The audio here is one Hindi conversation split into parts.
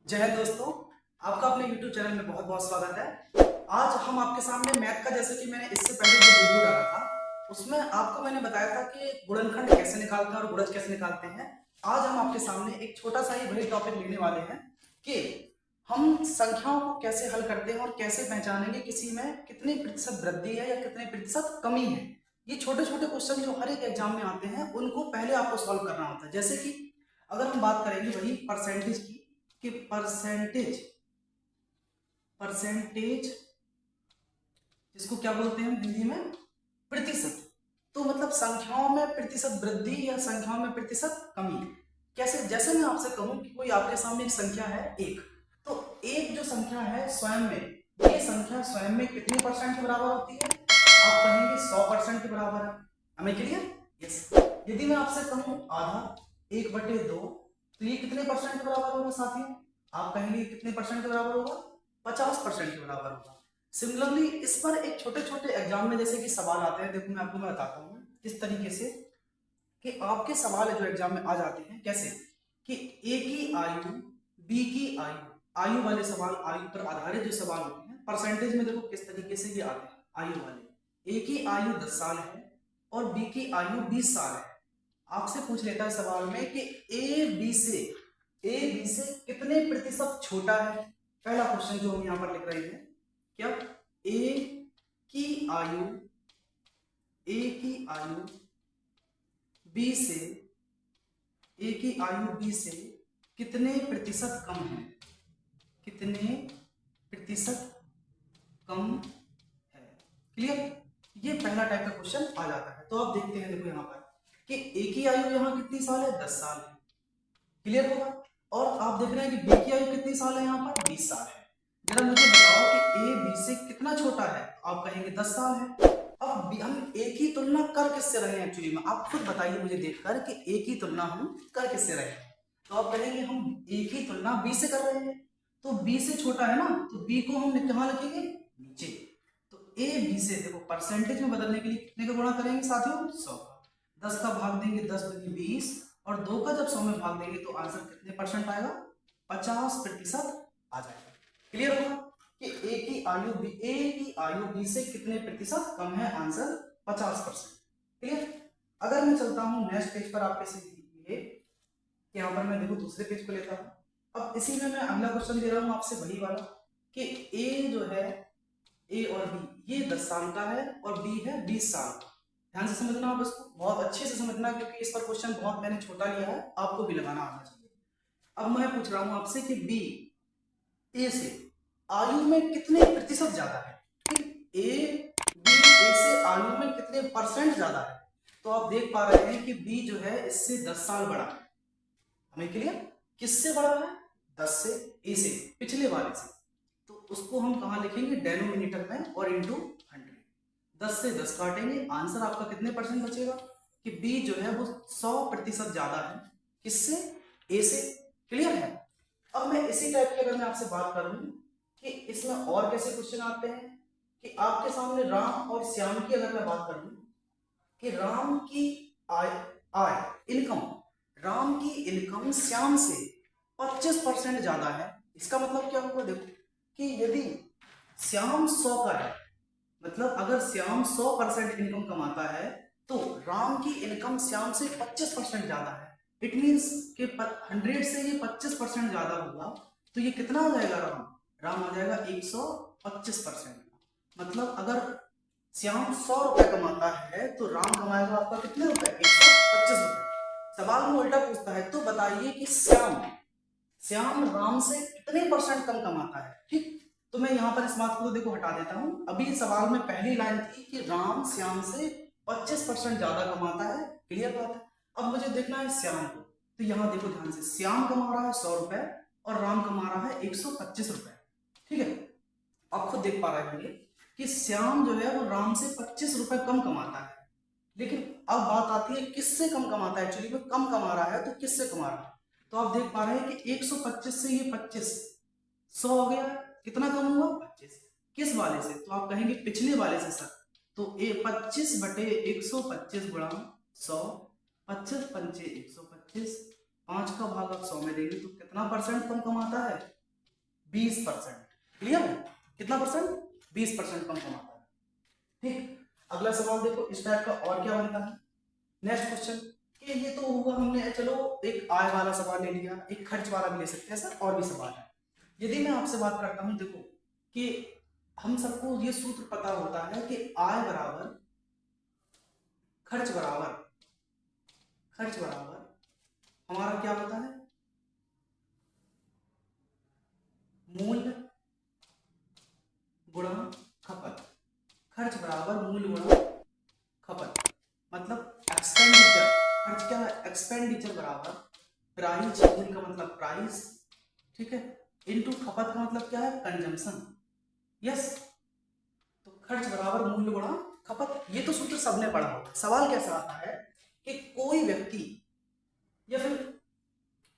जय हिंद दोस्तों, आपका अपने YouTube चैनल में बहुत बहुत स्वागत है। आज हम आपके सामने मैथ का, जैसे कि मैंने इससे पहले जो वीडियो डाला था उसमें आपको मैंने बताया था कि गुणनखंड कैसे निकालते हैं और गुणज कैसे निकालते हैं। आज हम आपके सामने एक छोटा सा ही वही टॉपिक लेने वाले हैं कि हम संख्याओं को कैसे हल करते हैं और कैसे पहचानेंगे किसी में कितने प्रतिशत वृद्धि है या कितने प्रतिशत कमी है। ये छोटे छोटे क्वेश्चन जो हर एक एग्जाम में आते हैं उनको पहले आपको सॉल्व करना होता है। जैसे कि अगर हम बात करेंगे वही परसेंटेज की कि परसेंटेज जिसको क्या बोलते हैं हिंदी में प्रतिशत। तो मतलब संख्याओं में प्रतिशत वृद्धि या संख्याओं में प्रतिशत कमी। कैसे? जैसे मैं आपसे कहूं कि कोई आपके सामने एक संख्या है एक, तो एक जो संख्या है स्वयं में, ये संख्या स्वयं में कितने परसेंट के बराबर होती है? आप कहेंगे 100% के बराबर है। हमें क्लियर? यस। यदि मैं आपसे कहूं आधा 1/2, तो ये कितने परसेंट के बराबर होगा साथियों? आप कहेंगे कितने परसेंट के बराबर होगा? 50% के बराबर होगा। सिमिलरली इस पर एक छोटे छोटे एग्जाम में जैसे कि सवाल आते हैं, देखो मैं आपको बताता हूँ किस तरीके से कि आपके सवाल जो एग्जाम में आ जाते हैं कैसे कि ए की आयु, बी की आयु, आयु वाले सवाल, आयु पर आधारित जो सवाल होते हैं परसेंटेज में देखो किस तरीके से ये आते हैं। आयु वाले, ए की आयु 10 साल है और बी की आयु 20 साल है। आपसे पूछ लेता है सवाल में कि ए बी से कितने प्रतिशत छोटा है। पहला क्वेश्चन जो हम यहां पर लिख रहे हैं, क्या की आयु ए की आयु बी से ए की आयु बी से कितने प्रतिशत कम है? कितने प्रतिशत कम है? क्लियर? ये पहला टाइप का क्वेश्चन आ जाता है। तो आप देखते हैं, देखो यहां पर कि ए की आयु यहां कितनी साल है? 10 साल है। क्लियर होगा? और आप देख रहे हैं कि बी की आयु कितनी साल है? यहां पर 20 साल है। जरा मुझे बताओ कि ए बी से कितना छोटा है? आप कहेंगे 10 साल है। अब हम ए की तुलना कर किससे रहे हैं? एक्चुअली में आप खुद बताइए मुझे देखकर कि ए की तुलना हम कर किससे रहे हैं। तो आप कहेंगे हम ए की तुलना बी से कर रहे हैं, तो बी से छोटा है ना, तो बी को हम कहां लिखेंगे? नीचे। तो ए बी से देखो परसेंटेज में बदलने के लिए कितने का गुणा करेंगे साथियों? 100 का। 10 का भाग देंगे 10 दूनी 20 और 2 का जब 100 में भाग देंगे तो आंसर कितने परसेंट आएगा? 50% आ जाएगा। क्लियर होगा कि ए की आयु बी से कितने प्रतिशत कम है? आंसर 50%। क्लियर? अगर मैं चलता हूं नेक्स्ट पेज पर आपके लिए, यहां पर मैं देखो दूसरे पेज पर लेता हूं। अब इसी में मैं अगला क्वेश्चन दे रहा हूं आपसे वही वाला कि ए जो है, ए और बी ये 10 साल का है और बी है 20 साल का। ध्यान से समझना, आप इसको बहुत अच्छे से समझना क्योंकि इस पर क्वेश्चन बहुत मैंने छोटा लिया है, आपको भी लगाना आना चाहिए। अब मैं पूछ रहा हूं आपसे कि बी ए से आयु में कितने प्रतिशत ज्यादा है? ए बी ए से आयु में कितने परसेंट ज्यादा है? तो आप देख पा रहे हैं कि बी जो है इससे 10 साल बड़ा है। हमें क्लियर? किससे बड़ा है? 10 से, ए से, पिछले वाले से। तो उसको हम कहां लिखेंगे? डेनोमिनेटर में और इंटू 100। 10 से 10 काटेंगे, आंसर आपका कितने परसेंट बचेगा? कि बी जो है वो 100% ज्यादा है किससे? ए से। क्लियर है? अब मैं इसी टाइप की अगर मैं आपसे बात करूं कि इसमें और कैसे क्वेश्चन आते हैं कि आपके सामने राम और श्याम की अगर मैं बात करूं कि राम की आय आय इनकम, राम की इनकम श्याम से 25% ज्यादा है। इसका मतलब क्या होगा? देखो कि यदि श्याम 100 का है, मतलब अगर श्याम 100% इनकम कमाता है तो राम की इनकम श्याम से 25% ज्यादा है। इट मीन्स कि 100 से ये 25% ज्यादा होगा, तो ये कितना आ जाएगा? राम आ जाएगा 125%। मतलब अगर श्याम 100 रुपए कमाता है तो राम कमाएगा आपका कितने रुपए? 125 रुपए। सवाल में उल्टा पूछता है, तो बताइए कि श्याम राम से कितने परसेंट कम कमाता है? ठीक, तो मैं यहां पर इस बात को देखो हटा देता हूं। अभी सवाल में पहली लाइन थी कि राम श्याम से 25% ज्यादा कमाता है। क्लियर बात है? अब मुझे देखना है श्याम को, तो यहां देखो ध्यान से, श्याम कमा रहा है 100 रुपए और राम कमा रहा है 125 रुपए। ठीक है? आप खुद देख पा रहे होंगे कि श्याम जो है वो राम से 25 रुपए कम कमाता है। लेकिन अब बात आती है किससे कम कमाता है? एक्चुअली वो कम कमा रहा है तो किससे कमा रहा है? तो आप देख पा रहे हैं कि 125 से ये 25, 100 हो गया। कितना कम हुआ? 25। किस वाले से? तो आप कहेंगे पिछले वाले से सर। तो 25/125 गुणा 100, 25 पंचे 125, 5 का भाग आप 100 में देंगे तो कितना परसेंट कम कमाता है? 20%। क्लियर है? कितना परसेंट? 20% कम कमाता है। ठीक, अगला सवाल देखो इस टाइप का और क्या बनता है। नेक्स्ट क्वेश्चन, कि ये तो हुआ हमने, चलो एक आय वाला सवाल ले लिया, एक खर्च वाला भी ले सकते हैं सर, और भी सवाल है। यदि मैं आपसे बात करता हूं, देखो कि हम सबको ये सूत्र पता होता है कि आय बराबर खर्च बराबर हमारा क्या होता है, मूल्य गुणा खपत। खर्च बराबर मूल्य गुणा खपत, मतलब एक्सपेंडिचर। खर्च क्या है? एक्सपेंडिचर बराबर प्राइस, मूल्य का मतलब प्राइस, ठीक है, इनटू खपत का मतलब क्या है? कंजम्पशन। यस, तो खर्च बराबर मूल्य गुणा खपत, ये तो सूत्र सबने पढ़ा होगा। सवाल कैसा आता है कि कोई व्यक्ति या फिर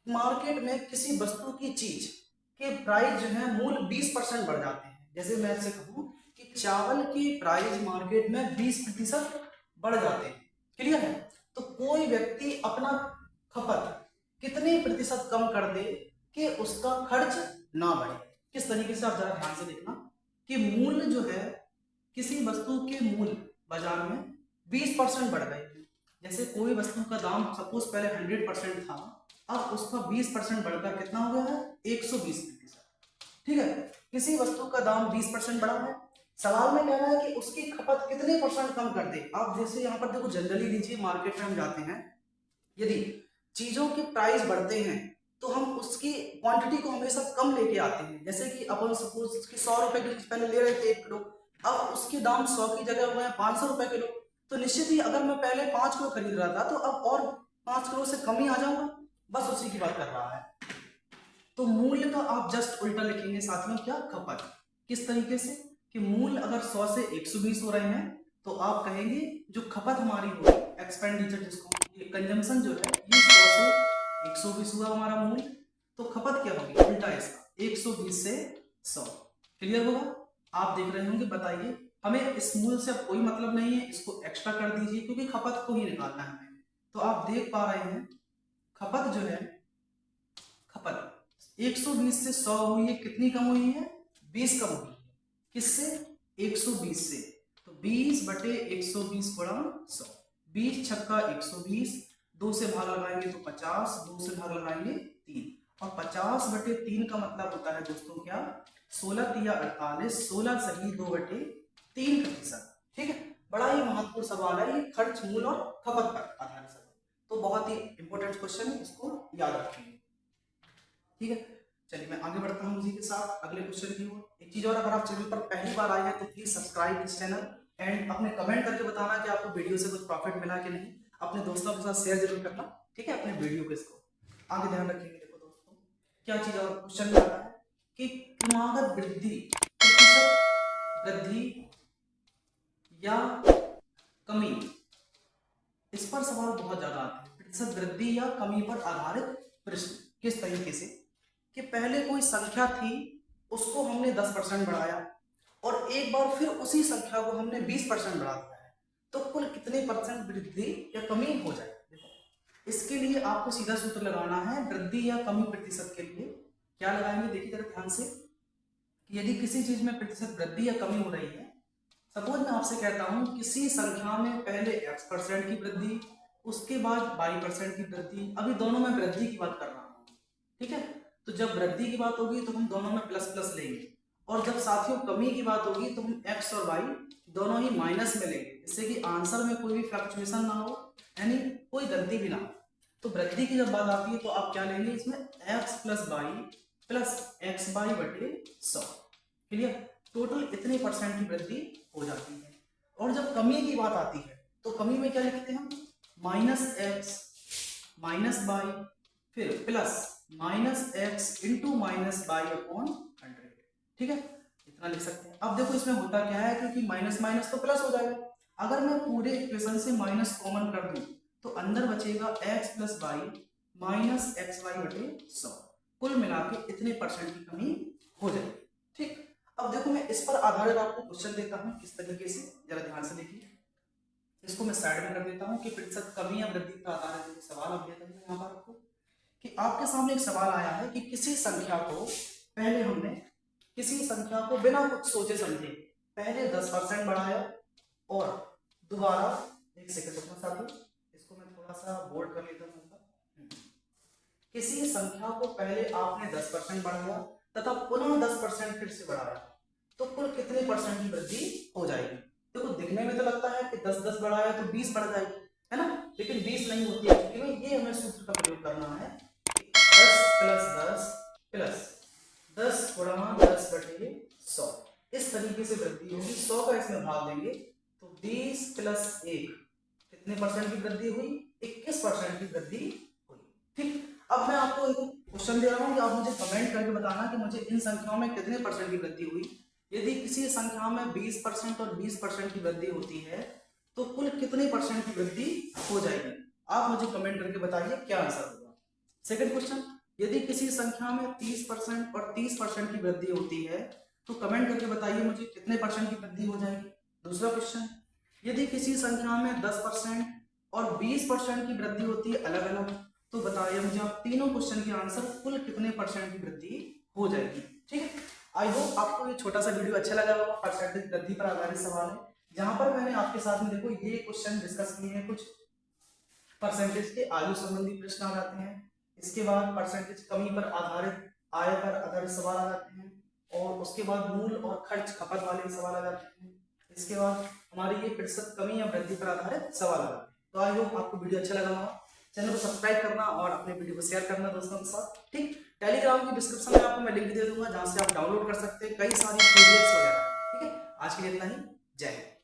मार्केट में किसी वस्तु की चीज के प्राइस जो है मूल्य 20% बढ़ जाते हैं। जैसे मैं आपसे कहूं कि चावल की प्राइस मार्केट में 20% बढ़ जाते हैं। क्लियर है? तो कोई व्यक्ति अपना खपत कितने प्रतिशत कम कर दे कि उसका खर्च ना बढ़े। किस तरीके से, आप जरा ध्यान से देखना कि मूल्य जो है, किसी वस्तु के मूल्य बाजार में 20% बढ़ गए। जैसे कोई वस्तु का दाम सपोज पहले 100% था, अब उसका 20% बढ़कर कितना हो गया है? 120%। ठीक है, किसी वस्तु का दाम 20% बढ़ा है, सवाल में कह रहा है कि उसकी खपत कितने परसेंट कम कर दे। आप जैसे यहाँ पर देखो, जनरली लीजिए, मार्केट में हम जाते हैं, यदि चीजों के प्राइस बढ़ते हैं तो हम उसकी क्वांटिटी को हमेशा कम लेके आते हैं। जैसे कि अपन सपोज कि 100 रुपए की पहले ले रहे थे 1 किलो, अब उसके दाम 100 की जगह हुए हैं 500 रुपए किलो। तो निश्चित ही अगर मैं पहले 5 किलो खरीद रहा था तो अब और 5 किलो से कम ही आ जाऊंगा। बस उसी की बात कर रहा है। तो मूल्य का आप जस्ट उल्टा लिखेंगे साथियों, क्या? खपत। किस तरीके से कि मूल्य अगर 100 से 120 हो रहे हैं तो आप कहेंगे जो खपत हमारी होगी, एक्सपेंडिचर जिसको, ये कंजम्पशन जो है, ये 100 से 120 हुआ हमारा मूल्य, तो खपत क्या होगी? उल्टा इसका, 120 से 100। क्लियर होगा? आप देख रहे होंगे। बताइए, हमें इस मूल्य से अब कोई मतलब नहीं है, इसको एक्स्ट्रा कर दीजिए क्योंकि खपत को ही निकालना है हमें। तो आप देख पा रहे हैं खपत जो है, खपत 120 से 100 हुई है, कितनी कम हुई है? 20 कम हुई है। किससे? 120 से। तो 20 बटे 120 गुणा 100, 20 छक्का 120, 2 से भाग लगाएंगे तो 50, 2 से भाग लगाएंगे 3, और 50 बटे 3 का मतलब होता है दोस्तों क्या? 16 तिया 48, 16 सही 2 बटे 3%। ठीक है, बड़ा ही महत्वपूर्ण सवाल है ये, खर्च, मूल्य और खपत पर आधारित सवाल। तो बहुत ही इंपॉर्टेंट क्वेश्चन है, इसको याद रखेंगे। ठीक है, चलिए मैं आगे बढ़ता हूँ इसी के साथ अगले क्वेश्चन की ओर। एक चीज और, अगर आप चैनल पर पहली बार आए हैं तो प्लीज सब्सक्राइब इस चैनल, एंड अपने कमेंट करके बताना कि आपको वीडियो से कुछ प्रॉफिट मिला कि नहीं। अपने दोस्तों के साथ शेयर जरूर करना, ठीक है, अपने वीडियो को। इसको आगे ध्यान रखेंगे। देखो दोस्तों, क्या चीज और क्वेश्चन में आता है कि क्रमागत वृद्धि, प्रतिशत वृद्धि या कमी, इस पर सवाल बहुत ज्यादा आते हैं। प्रतिशत वृद्धि या कमी पर आधारित प्रश्न। किस तरीके से कि पहले कोई संख्या थी, उसको हमने 10% बढ़ाया, और एक बार फिर उसी संख्या को हमने 20% बढ़ा दिया है, तो कुल कितने परसेंट वृद्धि या कमी हो जाए। देखो, इसके लिए आपको सीधा सूत्र लगाना है वृद्धि या कमी प्रतिशत के लिए। क्या लगाएंगे? देखिए जरा ध्यान से, कि यदि किसी चीज में प्रतिशत वृद्धि या कमी हो रही है, सपोज मैं आपसे कहता हूं किसी संख्या में पहले x% की वृद्धि, उसके बाद y% की वृद्धि, अभी दोनों में वृद्धि की बात कर रहा हूं। ठीक है, तो जब वृद्धि की बात होगी तो हम दोनों में प्लस प्लस लेंगे, और जब साथियों कमी की बात होगी तो हम x और y दोनों ही माइनस में लेंगे, जिससे कि आंसर में कोई भी फ्लक्चुएशन ना हो, यानी कोई गलती भी ना हो। तो वृद्धि की जब बात आती है तो आप क्या लेंगे? इसमें x plus y plus x by बटे 100। क्लियर? टोटल इतने परसेंट की वृद्धि हो जाती है। और जब कमी की बात आती है तो कमी में क्या लिखते हैं हम? माइनस एक्स माइनस बाई फिर plus minus x into minus by upon 100। ठीक है, इतना लिख सकते हैं। अब देखो इसमें होता क्या है, क्योंकि माइनस माइनस तो प्लस हो जाएगा। अगर मैं पूरे इक्वेशन से माइनस कॉमन कर दूं तो अंदर बचेगा x plus y minus x y बटे 100। कुल मिला के इतने परसेंट की कमी हो जाएगी। ठीक, अब देखो मैं इस पर आधारित आपको क्वेश्चन देता हूं किस तरीके से, जरा ध्यान से देखिए। इसको मैं साइड में कर देता हूं कि प्रतिशत कमी या वृद्धि पर आधारित सवाल अब देता हूं यहाँ पर आपको, कि आपके सामने एक सवाल आया है कि किसी संख्या को पहले हमने किसी संख्या को बिना कुछ सोचे समझे पहले 10% बढ़ाया और दोबारा, एक सेकंड रुकना साथियों, इसको मैं थोड़ा सा बोल्ड कर लेता हूँ। किसी संख्या को पहले आपने 10% बढ़ाया तथा पुनः 10% फिर से बढ़ाया, तो कुल कितने परसेंट की वृद्धि हो जाएगी? देखो दिखने में तो लगता है कि 10 बढ़ाया तो 20 बढ़ जाएगी, है ना, लेकिन 20 नहीं होती है, क्योंकि ये हमें सूत्र का प्रयोग करना है। 10 प्लस 10 गुणा 10/100 इस तरीके से वृद्धि होगी। 100 का इसमें भाग देंगे तो 20 + 1 कितने परसेंट की वृद्धि हुई? 21% की वृद्धि हुई। ठीक, अब मैं आपको एक क्वेश्चन दे रहा हूँ कि आप मुझे कमेंट करके बताना कि मुझे इन संख्याओं में कितने परसेंट की वृद्धि हुई। यदि किसी संख्या में 20% और 20% की वृद्धि होती है तो कुल कितने परसेंट की वृद्धि हो जाएगी? आप मुझे कमेंट करके बताइए क्या आंसर होगा। सेकंड क्वेश्चन, यदि किसी संख्या में 30% और 30% की वृद्धि होती है तो कमेंट करके बताइए मुझे कितने परसेंट की वृद्धि हो जाएगी। दूसरा क्वेश्चन, यदि किसी संख्या में 10% और 20% की वृद्धि होती है अलग अलग, तो बताइए मुझे आप तीनों क्वेश्चन के आंसर कुल कितने परसेंट की वृद्धि हो जाएगी। ठीक है, आई होप आपको ये छोटा सा वीडियो अच्छा लगा होगा। परसेंटेज वृद्धि पर आधारित सवाल है, जहां पर मैंने आपके साथ में देखो ये क्वेश्चन डिस्कस किए हैं। कुछ परसेंटेज के आयु संबंधी प्रश्न आ जाते हैं, इसके बाद परसेंटेज कमी पर आधारित, आय पर आधारित सवाल आ जाते हैं, और उसके बाद मूल और खर्च खपत वाले सवाल आ जाते हैं। इसके बाद हमारी ये प्रतिशत कमी या वृद्धि पर आधारित सवाल आ जाते हैं। तो आई होप आपको वीडियो अच्छा लगा होगा। चैनल को सब्सक्राइब करना और अपने वीडियो को शेयर करना दोस्तों के साथ। ठीक, टेलीग्राम की डिस्क्रिप्शन में आपको मैं लिंक दे दूंगा, जहां से आप डाउनलोड कर सकते हैं कई सारी पीडीएफ वगैरह। ठीक है, आज के लिए इतना ही। जय हिंद।